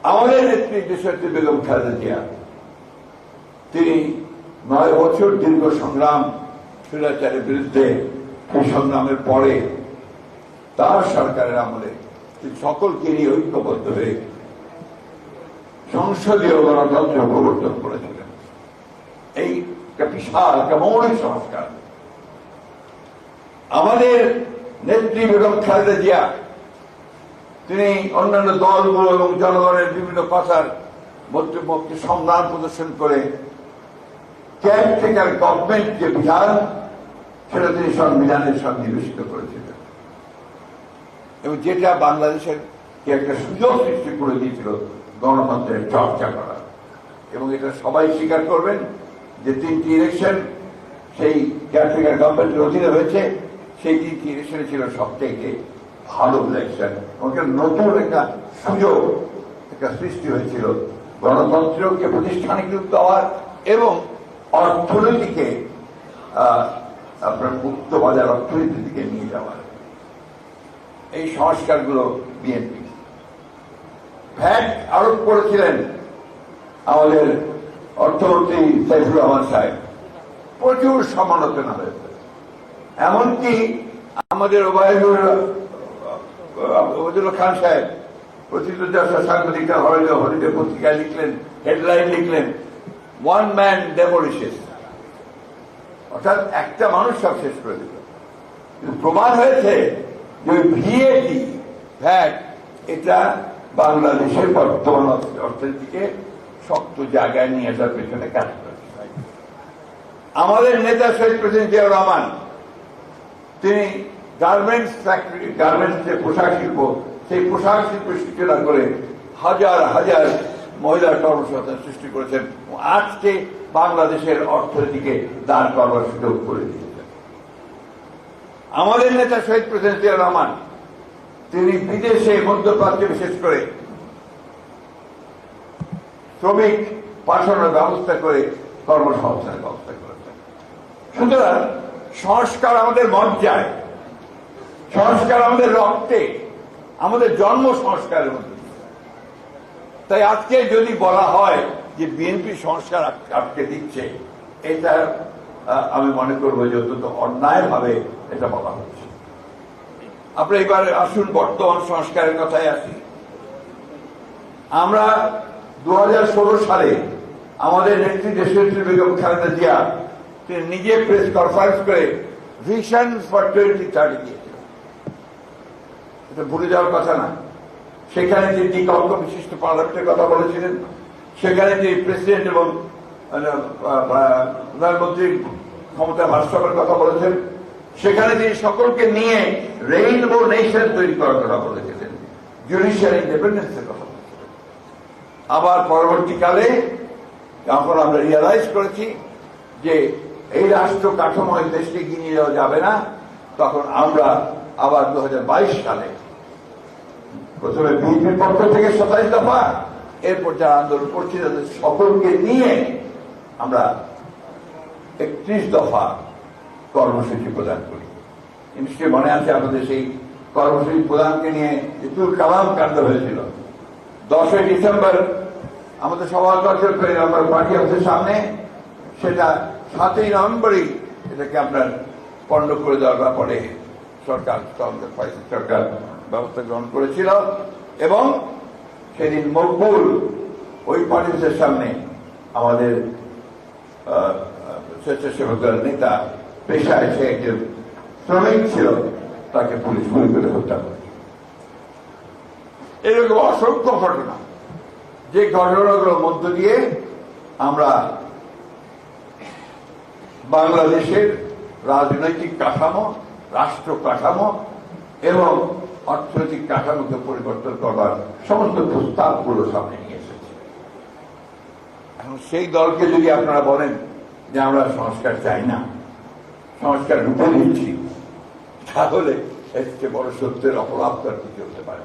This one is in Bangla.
আমাদের নেত্রী দেশনেত্রী বেগম খালেদা জিয়া, তিনি 9 বছর দীর্ঘ সংগ্রাম স্বৈরাচারের বিরুদ্ধে, সেই সংগ্রামের পরে তার সরকারের আমলে সকলকে নিয়ে ঐক্যবদ্ধ হয়ে সংসদীয় গণতন্ত্র প্রবর্তন করেছিলেন। এই একটা বিশাল একটা মৌলিক সংস্কার। আমাদের নেত্রী বেগম খালেদা জিয়া, তিনি অন্যান্য দলগুলো এবং জনগণের বিভিন্ন কথার মধ্যে সংগ্রাম প্রদর্শন করে কেয়ারটেকার গভর্নমেন্ট যে বিধান, সেটা তিনি সংবিধানের সন্নিবেশিত করেছিলেন এবং যেটা বাংলাদেশের একটা সুযোগ সৃষ্টি করে দিয়েছিল গণতন্ত্রের চর্চা করা। এবং এটা সবাই স্বীকার করবেন যে 3টি ইলেকশন সেই কেয়ারটেকার গভর্নমেন্টের অধীনে হয়েছে, সেই 3টি ইলেকশনে ছিল সবথেকে ভালো ইলেকশন। নতুন একটা সুযোগ একটা সৃষ্টি হয়েছিল গণতন্ত্রকে প্রতিষ্ঠানিকৃত হওয়ার এবং অর্থনীতিকে আপনার মুক্ত বাজার অর্থনীতির দিকে নিয়ে যাওয়ার। এই সংস্কারগুলো বিএনপি ভ্যাট আরোপ করেছিলেন আমাদের অর্থমন্ত্রী সাইফুর রহমান সাহেব, প্রচুর সমালোচনা হয়েছে। এমনকি আমাদের ওবায়দুল খান সাহেব প্রথিতযশা সাংবাদিকরা হলিডে পত্রিকায় লিখলেন, হেডলাইন লিখলেন, ওয়ান ম্যান ডেমোলিশেস, অর্থাৎ একটা মানুষ সব শেষ করে দিল। প্রমাণ হয়েছে যে ভিএটি ভ্যাট এটা বাংলাদেশের বর্তমান অর্থনীতিকে শক্ত জায়গায় নিয়ে আসার পেছনে কাজ করেছে। আমাদের নেতা শহীদ প্রেসিডেন্ট জিয়াউর রহমান, তিনি গার্মেন্টস ফ্যাক্টরি, গার্মেন্টস যে পোশাক শিল্প, সেই পোশাক শিল্প সূচনা করে হাজার হাজার মহিলার কর্মসংস্থান সৃষ্টি করেছেন। আজকে বাংলাদেশের অর্থনীতিকে দাঁড় করবার সুযোগ করে দিয়েছেন। আমাদের নেতা শহীদ প্রেসিডেন্ট জিয়াউর রহমান, তিনি বিদেশে মধ্যপ্রাচ্যে বিশেষ করে শ্রমিক পাঠানোর ব্যবস্থা করে কর্মসংস্থানের ব্যবস্থা করেছেন। সুতরাং সংস্কার আমাদের মজ্জায়, সংস্কার আমাদের রক্তে, আমাদের জন্ম সংস্কারের মধ্যে। তাই আজকে যদি বলা হয় যে বিএনপি সংস্কার আটকে দিচ্ছে, এটা আমি মনে করবো যে অত্যন্ত অন্যায় ভাবে এটা বলা হচ্ছে। আমরা এবার আসুন বর্তমান সংস্কারের কথায় আসি। আমরা 2016 সালে আমাদের নেত্রী দেশনেত্রী বেগম খালেদা জিয়া, তিনি নিজে প্রেস কনফারেন্স করে ভিশন ফর 2030 দিয়েছিল। এটা ভুলে যাওয়ার কথা না। সেখানে তিনি দ্বিকক্ষ বিশিষ্ট পার্লামেন্টের কথা বলেছিলেন, সেখানে তিনি প্রেসিডেন্ট এবং প্রধানমন্ত্রীর ক্ষমতা ভারসাম্যের কথা বলেছেন, সেখানে তিনি সকলকে নিয়ে রেইনবো নেশন তৈরি করার কথা বলেছিলেন, জুডিশিয়াল ইন্ডিপেন্ডেন্সের কথা বলেছিলেন। আবার পরবর্তীকালে যখন আমরা রিয়ালাইজ করেছি যে এই রাষ্ট্র কাঠামো দেশকে এগিয়ে যাওয়া যাবে না, তখন আমরা আবার 2022 সালে প্রথমে বিএনপির পক্ষ থেকে 27 দফা, এরপর যারা আন্দোলন করছি তাদের সকলকে নিয়ে আমরা 31 দফা কর্মসূচি প্রদান করি। নিশ্চয়ই মনে আছে আপনাদের সেই কর্মসূচি প্রদানকে নিয়ে যে তুল কালাম কাণ্ড হয়েছিল। 10 ডিসেম্বর আমাদের সভাকর্তা করে আমরা পার্টি অফিসের সামনে, সেটা 7 নভেম্বরই এটাকে আপনার পণ্ড করে দেওয়ার ব্যাপারে সরকার সরকার ব্যবস্থা গ্রহণ করেছিল এবং সেদিন মকবুল ওই পার্টি অফিসের সামনে আমাদের স্বেচ্ছাসেবক দলের নেতা, পেশায় সে একজন শ্রমিক ছিল, তাকে পুলিশ গুলি করে হত্যা করে। এরকম অসংখ্য ঘটনা, যে ঘটনাগুলোর মধ্য দিয়ে আমরা বাংলাদেশের রাজনৈতিক কাঠামো, রাষ্ট্র কাঠামো এবং অর্থনৈতিক কাঠামোকে পরিবর্তন করবার সমস্ত প্রস্তাবগুলো সামনে নিয়ে এসেছে। এখন সেই দলকে যদি আপনারা বলেন যে আমরা সংস্কার চাই না, সংস্কার রূপে দিচ্ছি, তাহলে এর চেয়ে বড় সত্যের অপরাধ আর কিছু হতে পারে।